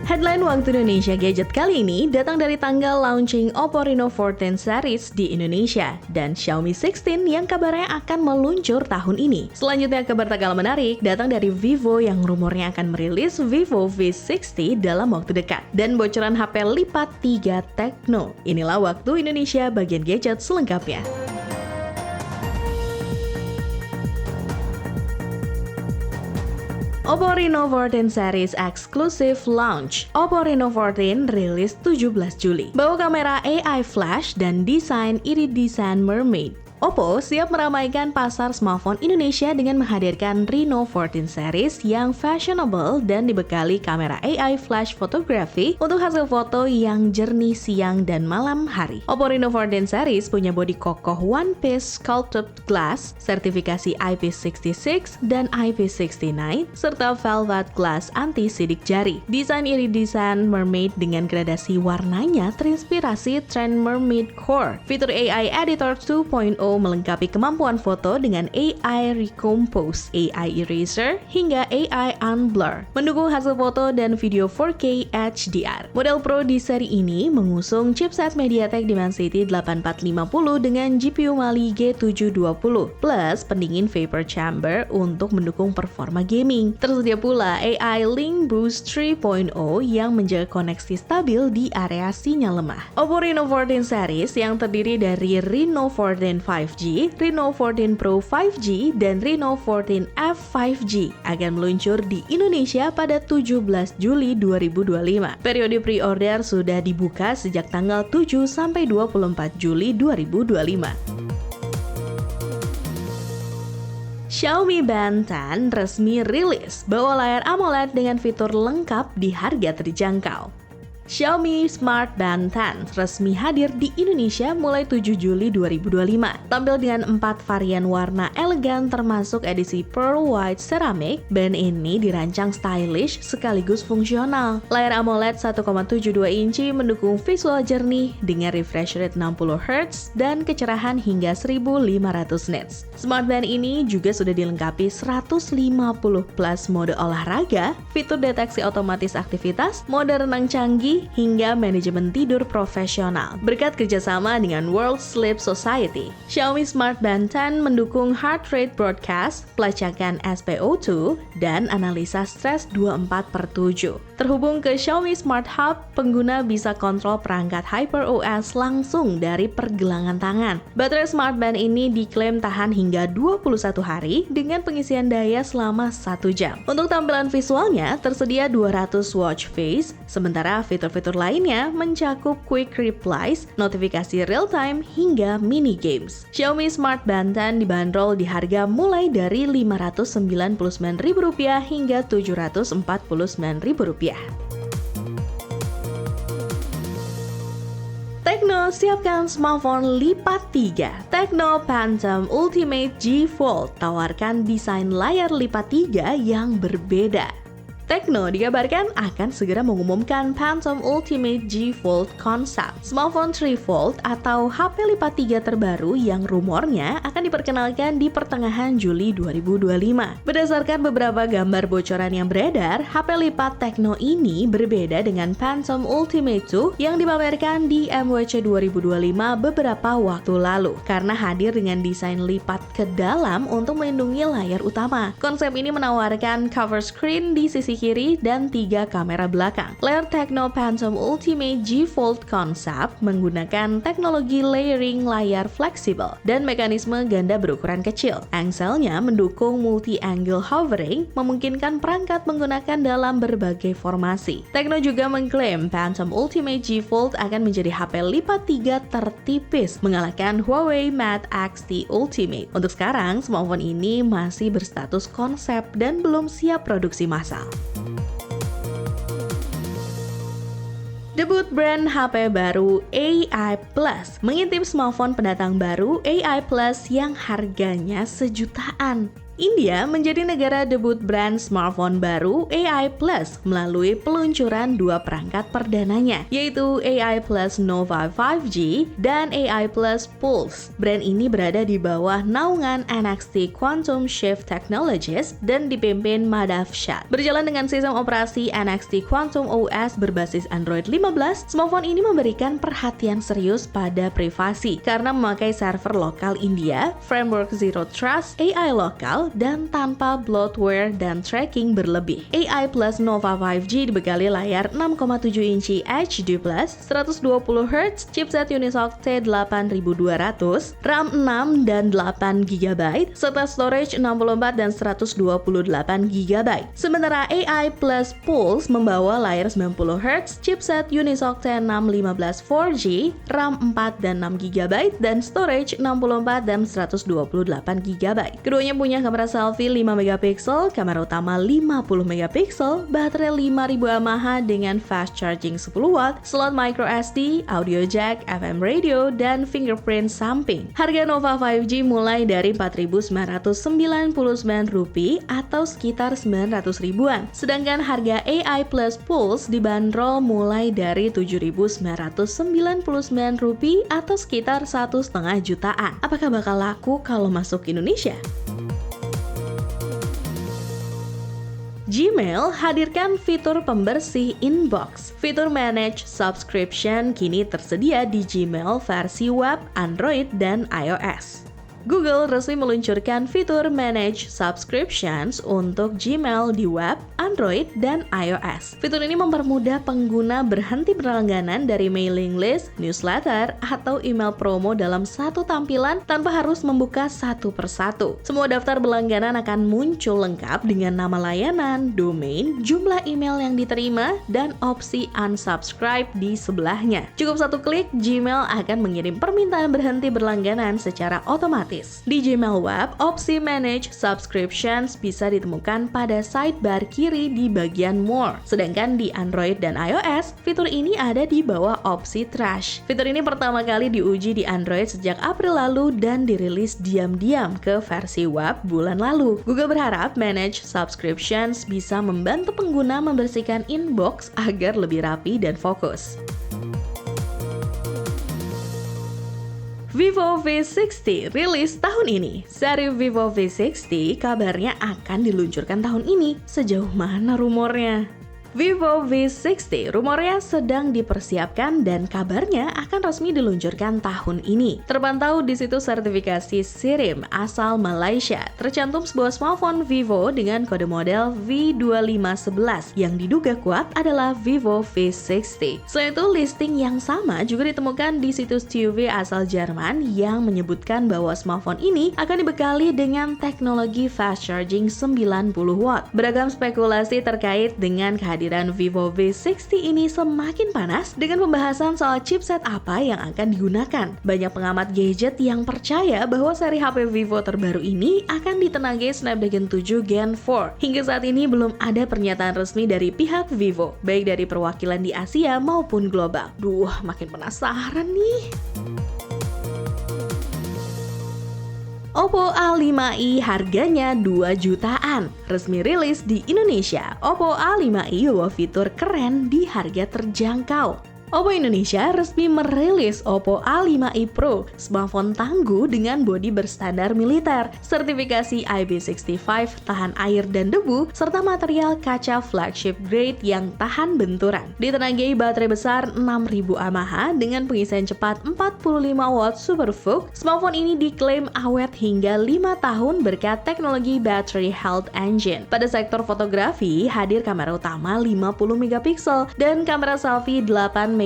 Headline Waktu Indonesia Gadget kali ini datang dari tanggal launching Oppo Reno 14 series di Indonesia dan Xiaomi 16 yang kabarnya akan meluncur tahun ini. Selanjutnya kabar tak kalah menarik datang dari Vivo yang rumornya akan merilis Vivo V60 dalam waktu dekat dan bocoran HP lipat 3 Tecno. Inilah Waktu Indonesia bagian gadget selengkapnya. Oppo Reno 14 series exclusive launch. Oppo Reno 14 rilis 17 Juli. Bawa kamera AI flash dan desain iridescent mermaid. Oppo siap meramaikan pasar smartphone Indonesia dengan menghadirkan Reno 14 series yang fashionable dan dibekali kamera AI flash photography untuk hasil foto yang jernih siang dan malam hari. Oppo Reno 14 series punya bodi kokoh one piece sculpted glass, sertifikasi IP66 dan IP69, serta velvet glass anti sidik jari. Desain iridescent mermaid dengan gradasi warnanya terinspirasi tren mermaid core. Fitur AI Editor 2.0 melengkapi kemampuan foto dengan AI Recompose, AI Eraser, hingga AI Unblur, mendukung hasil foto dan video 4K HDR. Model Pro di seri ini mengusung chipset MediaTek Dimensity 8450 dengan GPU Mali G720 plus pendingin vapor chamber untuk mendukung performa gaming. Tersedia pula AI Link Boost 3.0 yang menjaga koneksi stabil di area sinyal lemah. Oppo Reno 14 series yang terdiri dari Reno 14 5G, Reno 14 Pro 5G, dan Reno 14F 5G akan meluncur di Indonesia pada 17 Juli 2025. Periode pre-order sudah dibuka sejak tanggal 7 sampai 24 Juli 2025. Xiaomi Band 10 resmi rilis, bawa layar AMOLED dengan fitur lengkap di harga terjangkau. Xiaomi Smart Band 10 resmi hadir di Indonesia mulai 7 Juli 2025. Tampil dengan 4 varian warna elegan termasuk edisi Pearl White Ceramic, band ini dirancang stylish sekaligus fungsional. Layar AMOLED 1,72 inci mendukung visual jernih dengan refresh rate 60 Hz dan kecerahan hingga 1500 nits. Smart Band ini juga sudah dilengkapi 150 plus mode olahraga, fitur deteksi otomatis aktivitas, mode renang canggih, hingga manajemen tidur profesional. Berkat kerjasama dengan World Sleep Society, Xiaomi Smart Band 10 mendukung heart rate broadcast, pelacakan SpO2, dan analisa stres 24/7. Terhubung ke Xiaomi Smart Hub, pengguna bisa kontrol perangkat HyperOS langsung dari pergelangan tangan. Baterai Smart Band ini diklaim tahan hingga 21 hari dengan pengisian daya selama 1 jam. Untuk tampilan visualnya, tersedia 200 watch face, sementara fitur-fitur lainnya mencakup quick replies, notifikasi real-time, hingga mini games. Xiaomi Smart Band 10 dibanderol di harga mulai dari Rp599.000 hingga Rp749.000. Tecno siapkan smartphone lipat 3. Tecno Phantom Ultimate G Fold tawarkan desain layar lipat 3 yang berbeda. Tecno dikabarkan akan segera mengumumkan Phantom Ultimate G Fold Concept, smartphone 3 Fold atau HP lipat 3 terbaru yang rumornya akan diperkenalkan di pertengahan Juli 2025. Berdasarkan beberapa gambar bocoran yang beredar, HP lipat Tecno ini berbeda dengan Phantom Ultimate 2 yang dipamerkan di MWC 2025 beberapa waktu lalu karena hadir dengan desain lipat ke dalam untuk melindungi layar utama. Konsep ini menawarkan cover screen di sisi kiri dan 3 kamera belakang. Layar Tecno Phantom Ultimate G Fold Concept menggunakan teknologi layering layar fleksibel dan mekanisme ganda berukuran kecil. Angselnya mendukung multi-angle hovering, memungkinkan perangkat menggunakan dalam berbagai formasi. Tecno juga mengklaim Phantom Ultimate G Fold akan menjadi HP lipat 3 tertipis, mengalahkan Huawei Mate X-T Ultimate. Untuk sekarang, smartphone ini masih berstatus konsep dan belum siap produksi massal. Debut brand HP baru AI Plus mengintip smartphone pendatang baru AI Plus yang harganya sejutaan. India menjadi negara debut brand smartphone baru AI Plus melalui peluncuran dua perangkat perdananya, yaitu AI Plus Nova 5G dan AI Plus Pulse. Brand ini berada di bawah naungan NXT Quantum Shift Technologies dan dipimpin Madhav Shah. Berjalan dengan sistem operasi NXT Quantum OS berbasis Android 15, smartphone ini memberikan perhatian serius pada privasi karena memakai server lokal India, framework Zero Trust, AI lokal, dan tanpa bloatware dan tracking berlebih. AI Plus Nova 5G dibekali layar 6,7 inci HD+, 120Hz, chipset Unisoc T8200, RAM 6 dan 8 GB, serta storage 64 dan 128 GB. Sementara AI Plus Pulse membawa layar 90Hz, chipset Unisoc T615 4G, RAM 4 dan 6 GB, dan storage 64 dan 128 GB. Keduanya punya kamera selfie 5MP, kamera utama 50MP, baterai 5000 mAh dengan fast charging 10W, slot micro SD, audio jack, FM radio, dan fingerprint samping. Harga Nova 5G mulai dari Rp4.999 atau sekitar 900 ribuan. Sedangkan harga AI Plus Pulse dibanderol mulai dari Rp7.999 atau sekitar 1,5 jutaan. Apakah bakal laku kalau masuk Indonesia? Gmail hadirkan fitur pembersih inbox. Fitur Manage Subscription kini tersedia di Gmail versi web, Android, dan iOS. Google resmi meluncurkan fitur Manage Subscriptions untuk Gmail di web, Android, dan iOS. Fitur ini mempermudah pengguna berhenti berlangganan dari mailing list, newsletter, atau email promo dalam satu tampilan tanpa harus membuka satu persatu. Semua daftar berlangganan akan muncul lengkap dengan nama layanan, domain, jumlah email yang diterima, dan opsi unsubscribe di sebelahnya. Cukup satu klik, Gmail akan mengirim permintaan berhenti berlangganan secara otomatis. Di Gmail Web, opsi Manage Subscriptions bisa ditemukan pada sidebar kiri di bagian More. Sedangkan di Android dan iOS, fitur ini ada di bawah opsi Trash. Fitur ini pertama kali diuji di Android sejak April lalu dan dirilis diam-diam ke versi web bulan lalu. Google berharap Manage Subscriptions bisa membantu pengguna membersihkan inbox agar lebih rapi dan fokus. Vivo V60 rilis tahun ini. Seri Vivo V60 kabarnya akan diluncurkan tahun ini. Sejauh mana rumornya? Vivo V60 rumornya sedang dipersiapkan dan kabarnya akan resmi diluncurkan tahun ini. Terpantau di situs sertifikasi SIRIM asal Malaysia, tercantum sebuah smartphone Vivo dengan kode model V2511 yang diduga kuat adalah Vivo V60. Selain itu, listing yang sama juga ditemukan di situs TÜV asal Jerman yang menyebutkan bahwa smartphone ini akan dibekali dengan teknologi fast charging 90W. Beragam spekulasi terkait dengan kehadiran Vivo V60 ini semakin panas dengan pembahasan soal chipset apa yang akan digunakan. Banyak pengamat gadget yang percaya bahwa seri HP Vivo terbaru ini akan ditenagai Snapdragon 7 Gen 4. Hingga saat ini belum ada pernyataan resmi dari pihak Vivo, baik dari perwakilan di Asia maupun global. Duh, makin penasaran nih. Oppo A5i harganya 2 jutaan. Resmi rilis di Indonesia, Oppo A5i bawa fitur keren di harga terjangkau. Oppo Indonesia resmi merilis Oppo A5i Pro, smartphone tangguh dengan bodi berstandar militer, sertifikasi IP65 tahan air dan debu, serta material kaca flagship grade yang tahan benturan. Ditenagai baterai besar 6000 mAh dengan pengisian cepat 45W SuperVOOC, smartphone ini diklaim awet hingga 5 tahun berkat teknologi Battery Health Engine. Pada sektor fotografi, hadir kamera utama 50MP dan kamera selfie 8MP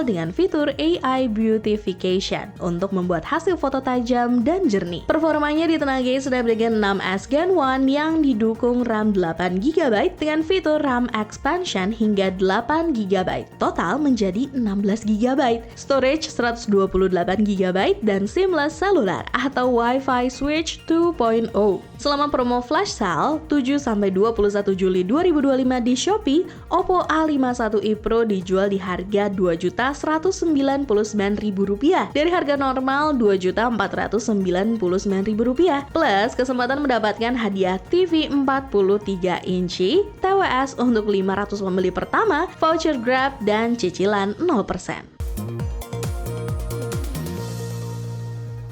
dengan fitur AI Beautification untuk membuat hasil foto tajam dan jernih. Performanya ditenagai Snapdragon 6S Gen 1 yang didukung RAM 8GB dengan fitur RAM Expansion hingga 8GB, total menjadi 16GB, storage 128GB, dan seamless cellular atau Wi-Fi switch 2.0. Selama promo flash sale 7-21 Juli 2025 di Shopee, Oppo A51i Pro dijual di harga harga Rp2.199.000 dari harga normal Rp2.499.000 plus kesempatan mendapatkan hadiah TV 43 inci, TWS untuk 500 pembeli pertama, voucher Grab, dan cicilan 0%.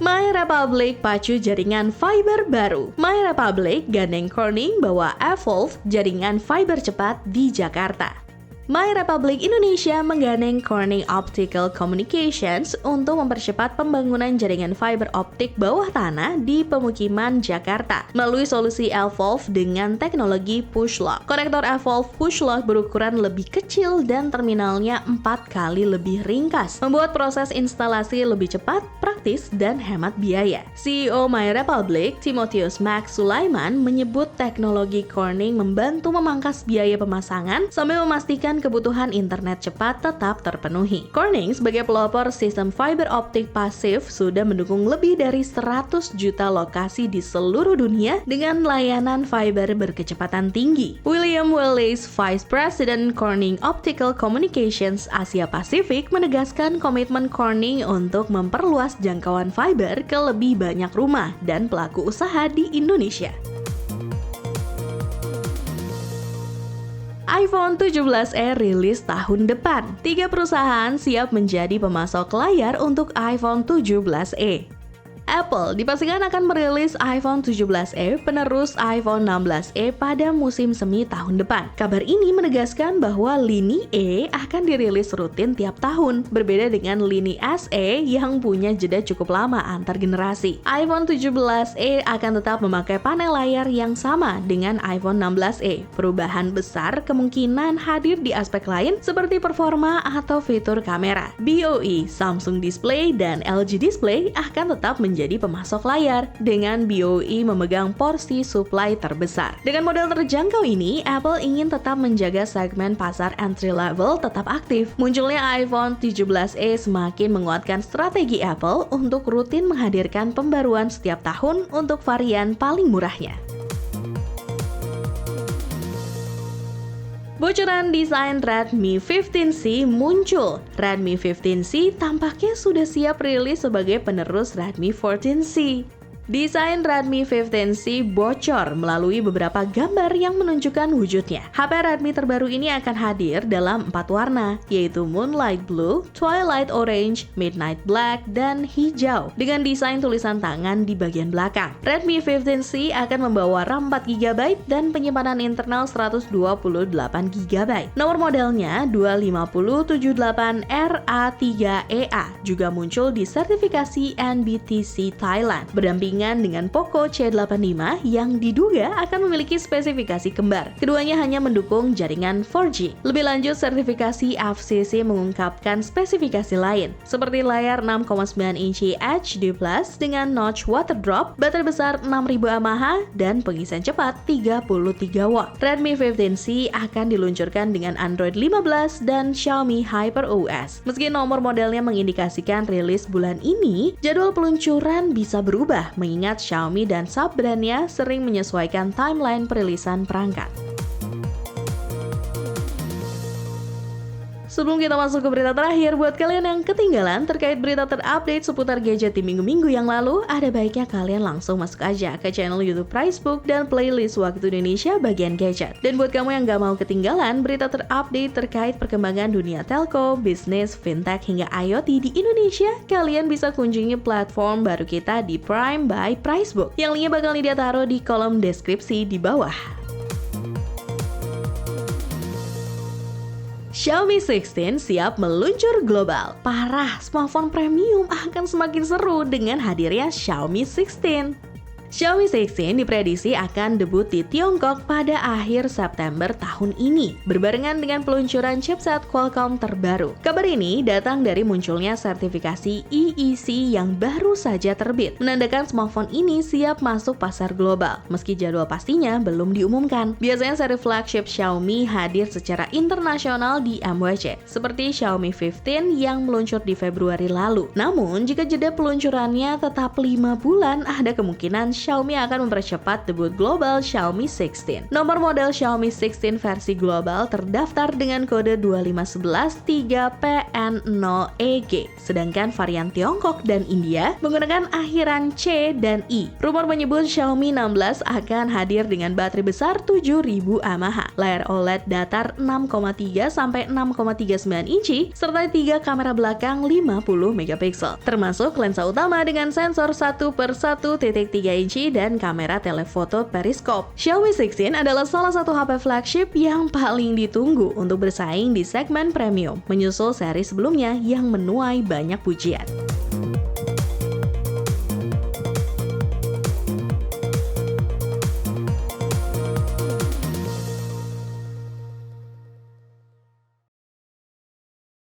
MyRepublic pacu jaringan fiber baru. MyRepublic gandeng Corning bawa Evolve jaringan fiber cepat di Jakarta. MyRepublic Indonesia menggandeng Corning Optical Communications untuk mempercepat pembangunan jaringan fiber optik bawah tanah di pemukiman Jakarta melalui solusi Evolve dengan teknologi push lock. Konektor Evolve push lock berukuran lebih kecil dan terminalnya 4 kali lebih ringkas, membuat proses instalasi lebih cepat, praktis, dan hemat biaya. CEO MyRepublic, Timotheus Max Sulaiman, menyebut teknologi Corning membantu memangkas biaya pemasangan sambil memastikan kebutuhan internet cepat tetap terpenuhi. Corning sebagai pelopor sistem fiber optik pasif sudah mendukung lebih dari 100 juta lokasi di seluruh dunia dengan layanan fiber berkecepatan tinggi. William Wallace, Vice President Corning Optical Communications Asia Pasifik, menegaskan komitmen Corning untuk memperluas jangkauan fiber ke lebih banyak rumah dan pelaku usaha di Indonesia. iPhone 17e rilis tahun depan. 3 perusahaan siap menjadi pemasok layar untuk iPhone 17e. Apple dipastikan akan merilis iPhone 17e penerus iPhone 16e pada musim semi tahun depan. Kabar ini menegaskan bahwa lini E akan dirilis rutin tiap tahun, berbeda dengan lini SE yang punya jeda cukup lama antar generasi. iPhone 17e akan tetap memakai panel layar yang sama dengan iPhone 16e. Perubahan besar kemungkinan hadir di aspek lain seperti performa atau fitur kamera. BOE, Samsung Display, dan LG Display akan tetap menjadi pemasok layar dengan BOE memegang porsi supply terbesar. Dengan model terjangkau ini, Apple ingin tetap menjaga segmen pasar entry level tetap aktif. Munculnya iPhone 17e semakin menguatkan strategi Apple untuk rutin menghadirkan pembaruan setiap tahun untuk varian paling murahnya. Bocoran desain Redmi 15C muncul. Redmi 15C tampaknya sudah siap rilis sebagai penerus Redmi 14C. Desain Redmi 15C bocor melalui beberapa gambar yang menunjukkan wujudnya. HP Redmi terbaru ini akan hadir dalam 4 warna, yaitu Moonlight Blue, Twilight Orange, Midnight Black, dan hijau, dengan desain tulisan tangan di bagian belakang. Redmi 15C akan membawa RAM 4GB dan penyimpanan internal 128GB. Nomor modelnya 25078RA3EA juga muncul di sertifikasi NBTC Thailand, berdampingan dengan Poco C85 yang diduga akan memiliki spesifikasi kembar. Keduanya hanya mendukung jaringan 4G. Lebih lanjut, sertifikasi FCC mengungkapkan spesifikasi lain, seperti layar 6,9 inci HD+ dengan notch water drop, baterai besar 6000 mAh, dan pengisian cepat 33 watt. Redmi 15C akan diluncurkan dengan Android 15 dan Xiaomi HyperOS. Meski nomor modelnya mengindikasikan rilis bulan ini, jadwal peluncuran bisa berubah mengingat Xiaomi dan sub-brandnya sering menyesuaikan timeline perilisan perangkat. Sebelum kita masuk ke berita terakhir, buat kalian yang ketinggalan terkait berita terupdate seputar gadget di minggu-minggu yang lalu, ada baiknya kalian langsung masuk aja ke channel YouTube Pricebook dan playlist Waktu Indonesia bagian gadget. Dan buat kamu yang gak mau ketinggalan berita terupdate terkait perkembangan dunia telco, bisnis, fintech, hingga IoT di Indonesia, kalian bisa kunjungi platform baru kita di Prime by Pricebook, yang linknya bakal dia taruh di kolom deskripsi di bawah. Xiaomi 16 siap meluncur global. Parah, smartphone premium akan semakin seru dengan hadirnya Xiaomi 16. Xiaomi 16 diprediksi akan debut di Tiongkok pada akhir September tahun ini, berbarengan dengan peluncuran chipset Qualcomm terbaru. Kabar ini datang dari munculnya sertifikasi EEC yang baru saja terbit, menandakan smartphone ini siap masuk pasar global, meski jadwal pastinya belum diumumkan. Biasanya seri flagship Xiaomi hadir secara internasional di MWC, seperti Xiaomi 15 yang meluncur di Februari lalu. Namun, jika jeda peluncurannya tetap 5 bulan, ada kemungkinan Xiaomi akan mempercepat debut global Xiaomi 16. Nomor model Xiaomi 16 versi global terdaftar dengan kode 25113PN0EG, sedangkan varian Tiongkok dan India menggunakan akhiran C dan I. Rumor menyebut Xiaomi 16 akan hadir dengan baterai besar 7000 mAh, layar OLED datar 6,3 sampai 6,39 inci, serta 3 kamera belakang 50 megapiksel, termasuk lensa utama dengan sensor 1/1.3 inci dan kamera telefoto periskop. Xiaomi 16 adalah salah satu HP flagship yang paling ditunggu untuk bersaing di segmen premium, menyusul seri sebelumnya yang menuai banyak pujian.